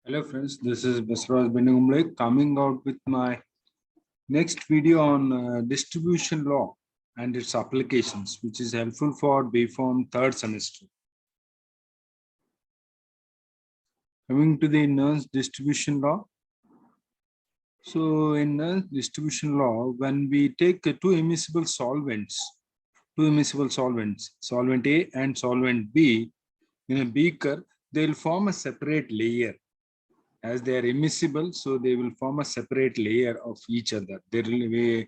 Hello friends, this is Basraj Benugumle coming out with my next video on distribution law and its applications, which is helpful for B.Pharm third semester. Coming to the Nernst distribution law. So in Nernst distribution law, when we take two immiscible solvents, solvent A and solvent B in a beaker, they will form a separate layer. As they are immiscible, so they will form a separate layer of each other. There will be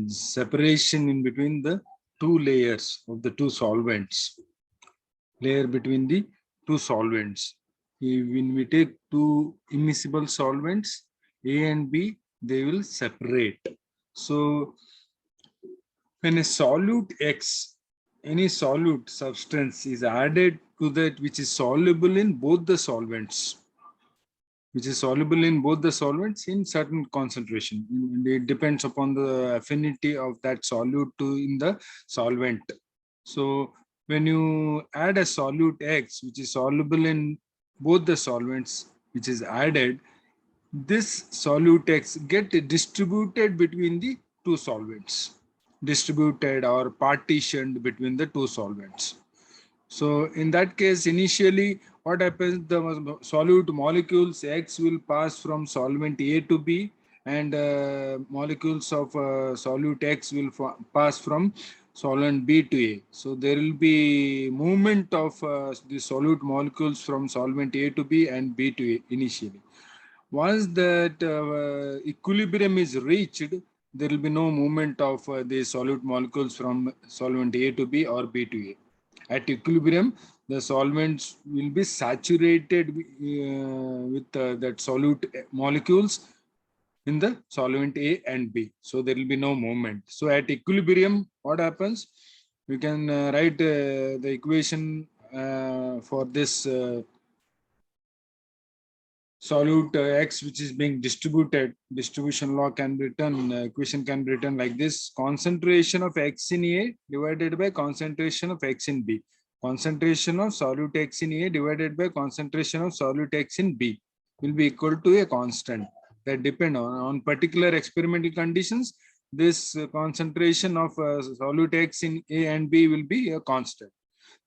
separation in between the two layers of the two solvents. Layer between the two solvents. When we take two immiscible solvents, A and B, they will separate. So when a solute X, any solute substance is added to that which is soluble in both the solvents, in certain concentration. It depends upon the affinity of that solute to in the solvent. So when you add a solute X, which is soluble in both the solvents, which is added, this solute X get distributed between the two solvents, distributed or partitioned between the two solvents. So in that case, initially what happens, the solute molecules X will pass from solvent A to B, and molecules of solute X will pass from solvent B to A. So there will be movement of the solute molecules from solvent A to B and B to A initially. Once that equilibrium is reached, there will be no movement of the solute molecules from solvent A to B or B to A. At equilibrium, the solvents will be saturated with that solute molecules in the solvent A and B. So there will be no movement. So at equilibrium, what happens? We can write the equation for this solute X which is being distributed. Distribution law can be written, equation can be written like this: concentration of X in A divided by concentration of X in B. Concentration of solute X in A divided by concentration of solute X in B will be equal to a constant that depend on particular experimental conditions. This concentration of solute X in A and B will be a constant.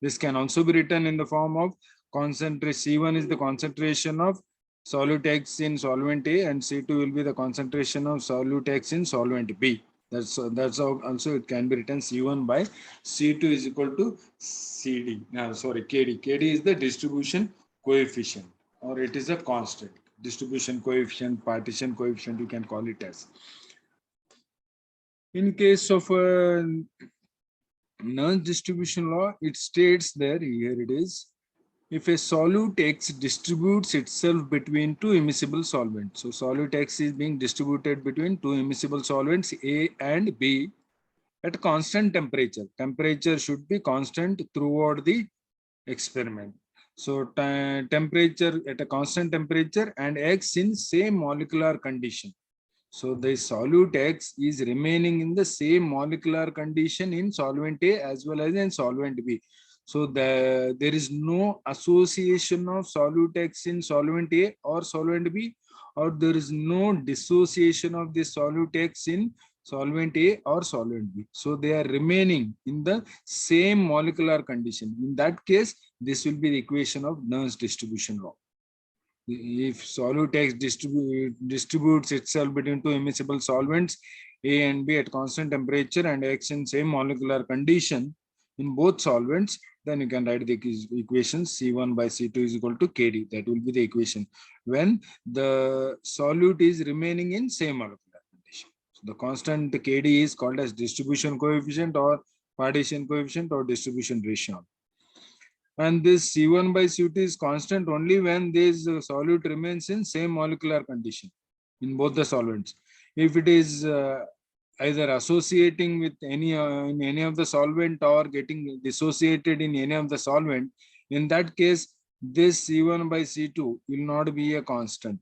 This can also be written in the form of concentration. C1 is the concentration of solute X in solvent A, and C2 will be the concentration of solute X in solvent B. That's how also it can be written. C1 by C2 is equal to CD. KD. KD is the distribution coefficient, or it is a constant. Distribution coefficient, partition coefficient, you can call it as. In case of Nernst distribution law, it states there, here it is: if a solute X distributes itself between two immiscible solvents. So solute X is being distributed between two immiscible solvents A and B at constant temperature. Temperature should be constant throughout the experiment. So temperature at a constant temperature and X in same molecular condition. So the solute X is remaining in the same molecular condition in solvent A as well as in solvent B. So there is no association of solute X in solvent A or solvent B, or there is no dissociation of the solute X in solvent A or solvent B. So they are remaining in the same molecular condition. In that case, this will be the equation of Nernst distribution law. If solute X distributes itself between two immiscible solvents A and B at constant temperature and X in same molecular condition in both solvents, then you can write the equation C1 by C2 is equal to KD. That will be the equation when the solute is remaining in same molecular condition. So the constant KD is called as distribution coefficient or partition coefficient or distribution ratio. And this C1 by C2 is constant only when this solute remains in same molecular condition in both the solvents. If it is either associating with in any of the solvent or getting dissociated in any of the solvent, in that case, this C1 by C2 will not be a constant.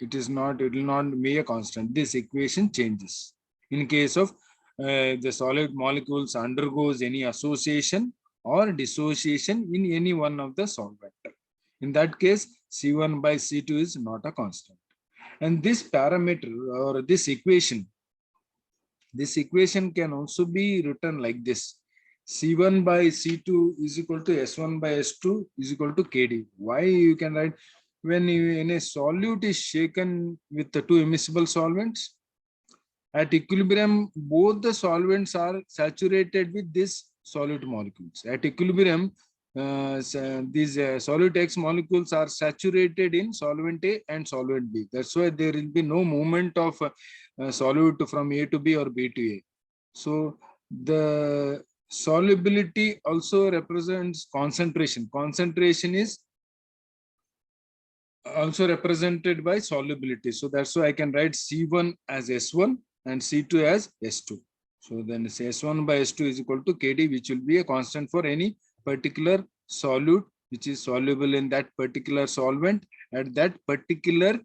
It will not be a constant. This equation changes in case of the solid molecules undergoes any association or dissociation in any one of the solvent. In that case, C1 by C2 is not a constant. And this parameter or this equation can also be written like this. C1 by C2 is equal to S1 by S2 is equal to KD. Why you can write, when in a solute is shaken with the two immiscible solvents, at equilibrium, both the solvents are saturated with these solute molecules. At equilibrium, these solute X molecules are saturated in solvent A and solvent B. That's why there will be no movement of solute from A to B or B to A. So the solubility also represents concentration. Concentration is also represented by solubility. So that's why I can write C1 as S1 and C2 as S2. So then S1 by S2 is equal to KD, which will be a constant for any particular solute which is soluble in that particular solvent at that particular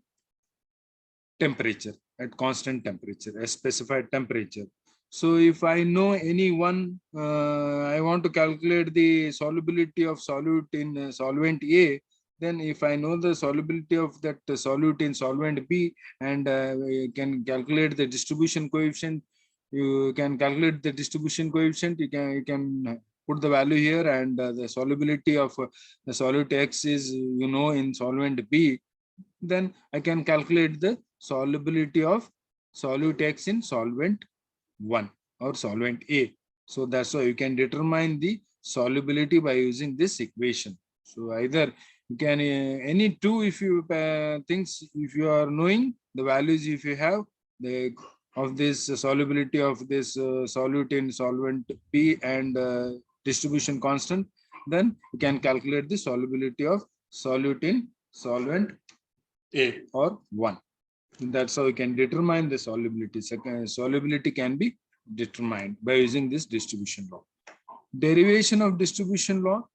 temperature, at constant temperature, a specified temperature. So if I know any one, I want to calculate the solubility of solute in solvent A, then if I know the solubility of that solute in solvent B and you can calculate the distribution coefficient, you can calculate the distribution coefficient, you can put the value here, and the solubility of the solute X is, in solvent B, then I can calculate the solubility of solute X in solvent 1 or solvent A. So that's why you can determine the solubility by using this equation. So either you can any two, if you things, if you are knowing the values, if you have the of this solubility of this solute in solvent B and distribution constant, then you can calculate the solubility of solute in solvent A or 1. That's how you can determine the solubility. Second, solubility can be determined by using this distribution law. Derivation of distribution law.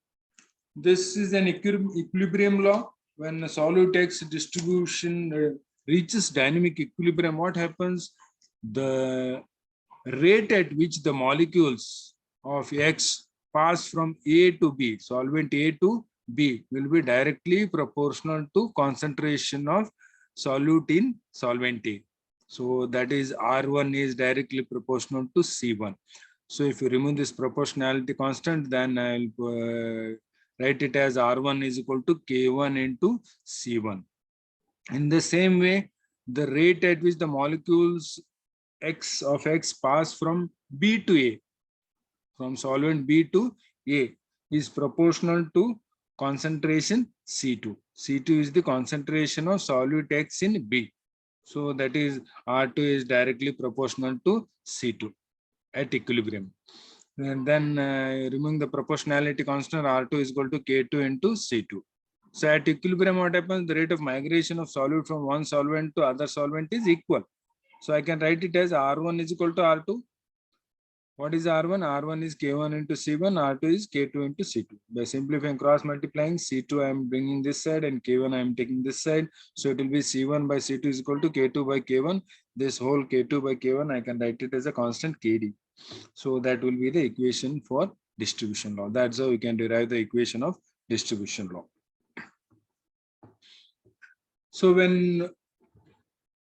This is an equilibrium law. When a solute X distribution reaches dynamic equilibrium, what happens? The rate at which the molecules of X pass from A to B, solvent A to B, will be directly proportional to concentration of solute in solvent A. So that is R1 is directly proportional to C1. So if you remove this proportionality constant, then I'll write it as R1 is equal to K1 into C1. In the same way, the rate at which the molecules X of X pass from B to A, from solvent B to A, is proportional to concentration C2. C2 is the concentration of solute X in B. So that is R2 is directly proportional to C2 at equilibrium. And then removing the proportionality constant, R2 is equal to K2 into C2. So at equilibrium, what happens? The rate of migration of solute from one solvent to other solvent is equal. So I can write it as R1 is equal to R2. What is R1? R1 is K1 into C1, R2 is K2 into C2. By simplifying, cross multiplying, C2 I am bringing this side and K1 I am taking this side. So it will be C1 by C2 is equal to K2 by K1. This whole K2 by K1, I can write it as a constant KD. So that will be the equation for distribution law. That's how we can derive the equation of distribution law. So when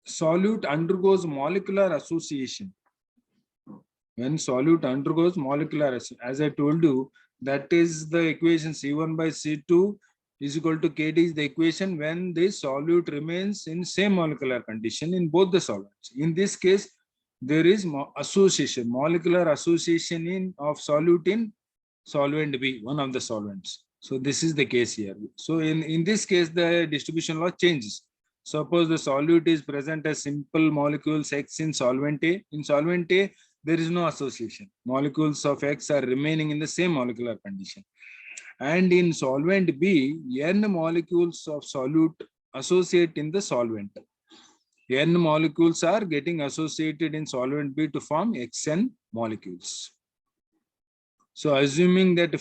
solute undergoes molecular association, when solute undergoes molecular, as I told you, that is the equation C1 by C2 is equal to KD is the equation when the solute remains in same molecular condition in both the solvents. In this case, there is association, molecular association of solute in solvent B, one of the solvents. So this is the case here. So in this case, the distribution law changes. Suppose the solute is present as simple molecules X in solvent A. In solvent A, there is no association. Molecules of X are remaining in the same molecular condition. And in solvent B, N molecules of solute associate in the solvent. N molecules are getting associated in solvent B to form Xn molecules. So assuming that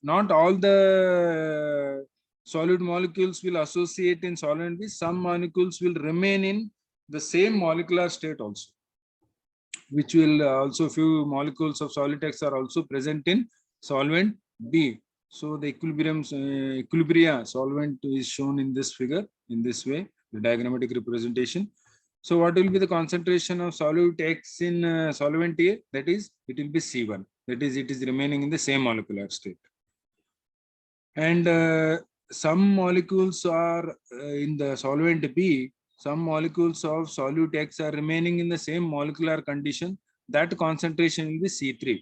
not all the solute molecules will associate in solvent B, some molecules will remain in the same molecular state also, which will also few molecules of solute X are also present in solvent B. So the equilibria solvent is shown in this figure, in this way, the diagrammatic representation. So what will be the concentration of solute X in solvent A? That is, it will be C1. That is, it is remaining in the same molecular state. And some molecules are in the solvent B, some molecules of solute X are remaining in the same molecular condition. That concentration will be C3.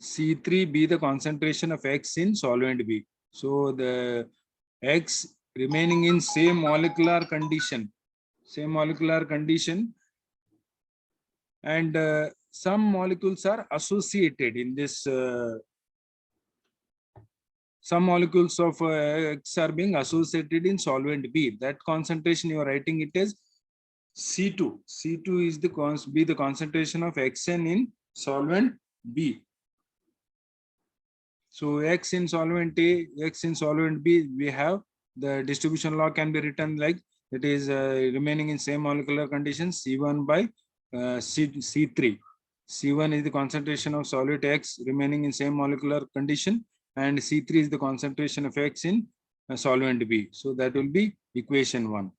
C3 be the concentration of X in solvent B. So the X remaining in same molecular condition, and some molecules are associated in this. Some molecules of X are being associated in solvent B. That concentration you are writing it as C2. C2 is the concentration of Xn in solvent B. So X in solvent A, X in solvent B, we have the distribution law can be written like it is remaining in same molecular conditions C1 by C3. C1 is the concentration of solute X remaining in same molecular condition, and C3 is the concentration of X in solvent B. So that will be equation 1.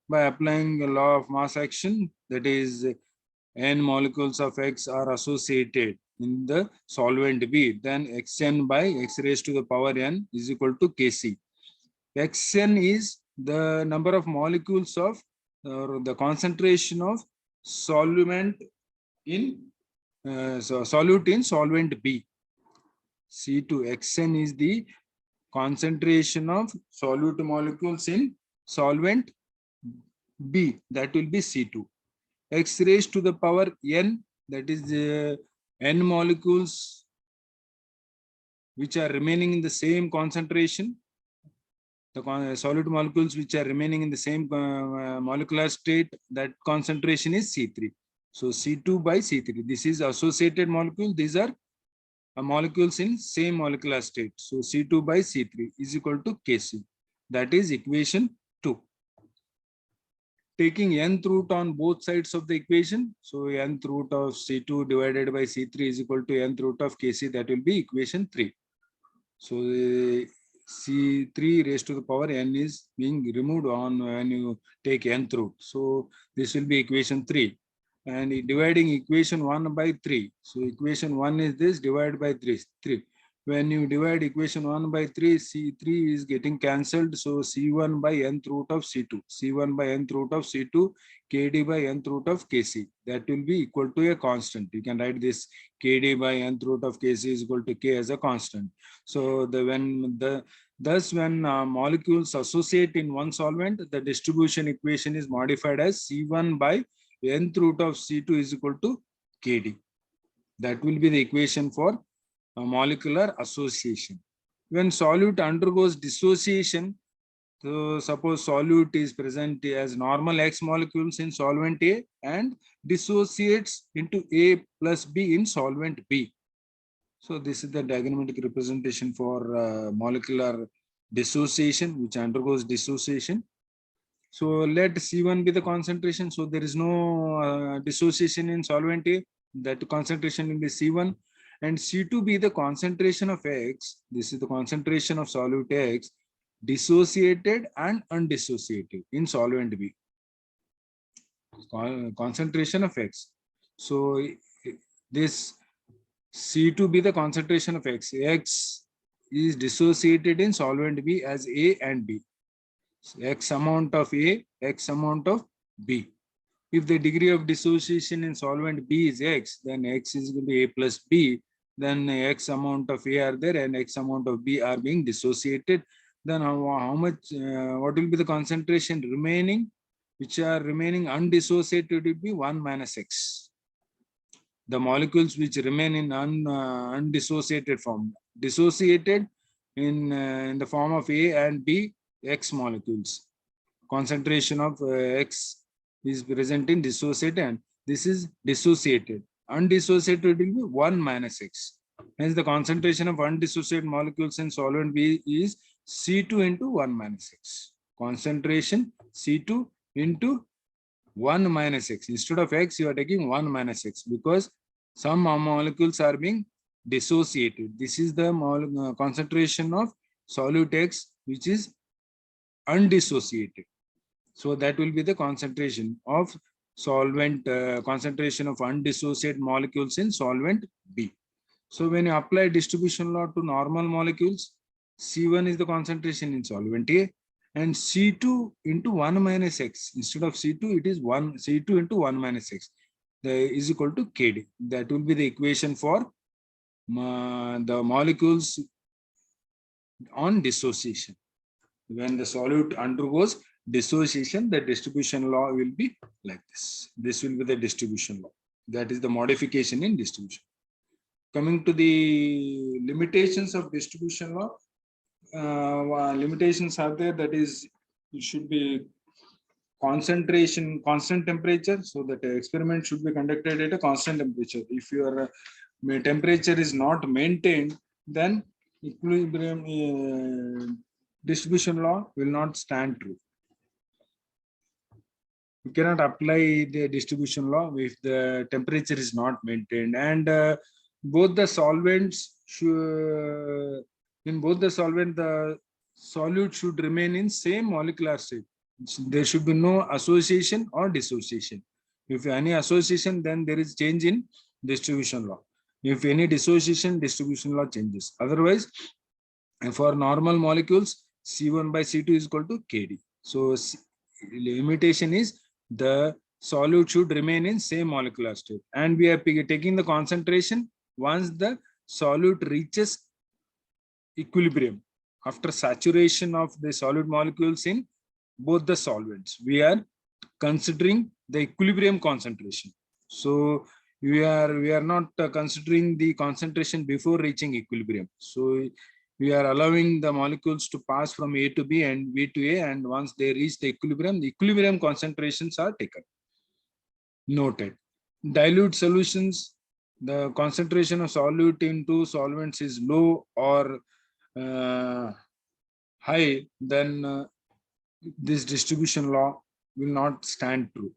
By applying the law of mass action, that is n molecules of X are associated in the solvent B, then Xn by X raised to the power n is equal to Kc. Xn is the number of molecules of the concentration of solvent in solute in solvent B. C2 Xn is the concentration of solute molecules in solvent B, that will be C2. X raised to the power n, that is n molecules which are remaining in the same concentration, the solid molecules which are remaining in the same molecular state, that concentration is C3. So C2 by C3. This is associated molecule. These are molecules in same molecular state. So C2 by C3 is equal to Kc. That is equation 2. Taking nth root on both sides of the equation, so nth root of C2 divided by C3 is equal to nth root of Kc. That will be equation 3. So C3 raised to the power n is being removed on when you take nth root. So this will be equation 3. And dividing equation 1 by 3. So equation 1 is this, divided by 3. When you divide equation 1 by 3, C3 is getting cancelled. So C1 by nth root of C2. C1 by nth root of C2, Kd by nth root of Kc. That will be equal to a constant. You can write this Kd by nth root of Kc is equal to K as a constant. So thus when molecules associate in one solvent, the distribution equation is modified as C1 by nth root of C2 is equal to Kd. That will be the equation for molecular association. When solute undergoes dissociation, so suppose solute is present as normal X molecules in solvent A and dissociates into A plus B in solvent B. So this is the diagrammatic representation for molecular dissociation, which undergoes dissociation. So let C1 be the concentration. So there is no dissociation in solvent A. That concentration will be C1. And C2 be the concentration of X. This is the concentration of solute X, dissociated and undissociated in solvent B. Concentration of X. So this C2 be the concentration of X. X is dissociated in solvent B as A and B. So X amount of A, X amount of B. If the degree of dissociation in solvent B is X, then X is going to be A plus B. Then X amount of A are there and X amount of B are being dissociated. Then how much, what will be the concentration remaining, which are remaining undissociated will be 1 minus X. The molecules which remain in undissociated form, dissociated in the form of A and B, X molecules. Concentration of X is present in dissociated, and this is dissociated. Undissociated will be 1 minus X. Hence the concentration of undissociated molecules in solvent B is C2 into 1 minus X. Concentration C2 into 1 minus X. Instead of X, you are taking 1 minus X because some molecules are being dissociated. This is the concentration of solute X, which is undissociated. So that will be the concentration of solvent, concentration of undissociated molecules in solvent B. So when you apply distribution law to normal molecules, C1 is the concentration in solvent A, and C2 into 1 minus X. Instead of C2, it is C2 into 1 minus X is equal to Kd. That will be the equation for the molecules on dissociation. When the solute undergoes dissociation, the distribution law will be like this. This will be the distribution law. That is the modification in distribution. Coming to the limitations of distribution law, limitations are there. That is, it should be concentration, constant temperature. So that experiment should be conducted at a constant temperature. If your temperature is not maintained, then equilibrium distribution law will not stand true. You cannot apply the distribution law if the temperature is not maintained, and both the solvents should, in both the solvent, the solute should remain in same molecular state. There should be no association or dissociation. If any association, then there is change in distribution law. If any dissociation, distribution law changes. Otherwise, for normal molecules, C1 by C2 is equal to Kd. So limitation is the solute should remain in same molecular state, and we are taking the concentration once the solute reaches equilibrium. After saturation of the solid molecules in both the solvents, we are considering the equilibrium concentration. So we are not considering the concentration before reaching equilibrium. So we are allowing the molecules to pass from A to B and B to A, and once they reach the equilibrium concentrations are taken. Noted. Dilute solutions, the concentration of solute into solvents is low or high, then this distribution law will not stand true.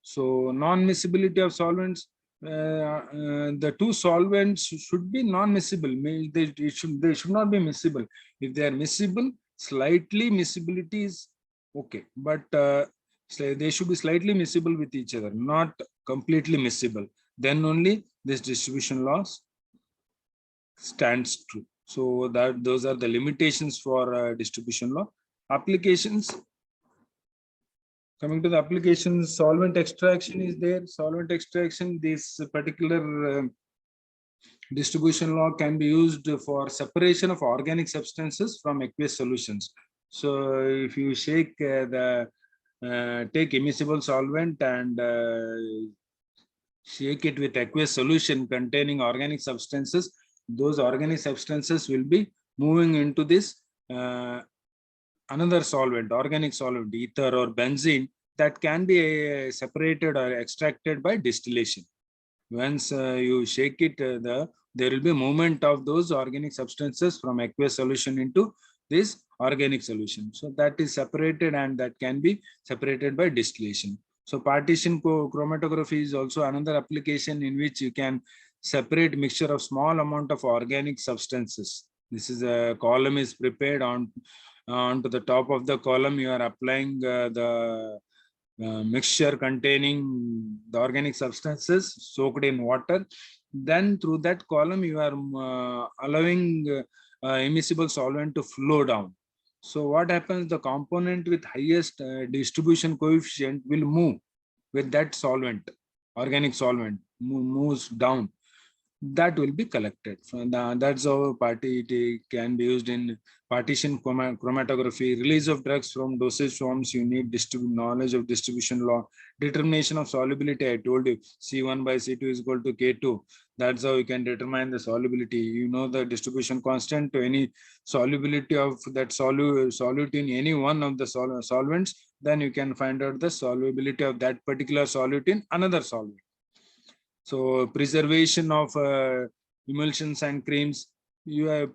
So non-miscibility of solvents, the two solvents should be non-miscible. They should not be miscible. If they are miscible, slightly miscibility is okay, but they should be slightly miscible with each other, not completely miscible. Then only this distribution law stands true. So those are the limitations for distribution law. Applications. Coming to the applications, solvent extraction is there. Solvent extraction, this particular distribution law can be used for separation of organic substances from aqueous solutions. So if you take immiscible solvent and shake it with aqueous solution containing organic substances, those organic substances will be moving into this another solvent, organic solvent, ether or benzene, that can be separated or extracted by distillation. Once you shake it, there will be movement of those organic substances from aqueous solution into this organic solution. So that is separated, and that can be separated by distillation. So partition chromatography is also another application in which you can separate mixture of small amount of organic substances. This is a column is prepared onto the top of the column. You are applying the mixture containing the organic substances soaked in water. Then through that column, you are allowing immiscible solvent to flow down. So what happens? The component with highest distribution coefficient will move with that solvent, organic solvent moves down. That will be collected. That's how it can be used in partition chromatography. Release of drugs from dosage forms, you need knowledge of distribution law. Determination of solubility, I told you, C1 by C2 is equal to K2. That's how you can determine the solubility. You know the distribution constant to any solubility of that solute in any one of the solvents, then you can find out the solubility of that particular solute in another solvent. So preservation of emulsions and creams,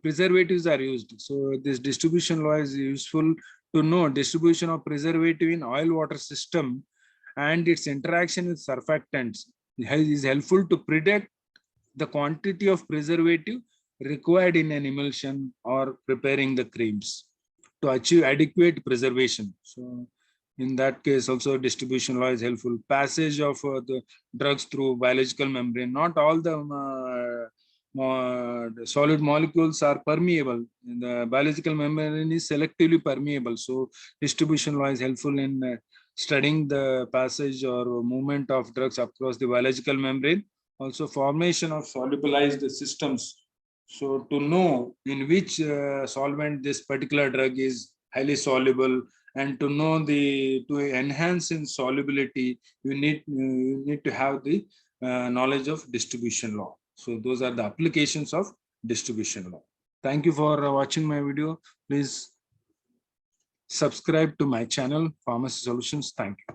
preservatives are used. So this distribution law is useful to know distribution of preservative in oil water system and its interaction with surfactants. It is helpful to predict the quantity of preservative required in an emulsion or preparing the creams to achieve adequate preservation. So in that case, also distribution law is helpful. Passage of the drugs through biological membrane. Not all the solid molecules are permeable. The biological membrane is selectively permeable. So distribution law is helpful in studying the passage or movement of drugs across the biological membrane. Also formation of solubilized systems. So to know in which solvent this particular drug is highly soluble, and to know to enhance in solubility, you need to have the knowledge of distribution law. So those are the applications of distribution law. Thank you for watching my video. Please subscribe to my channel, Pharmacy Solutions. Thank you.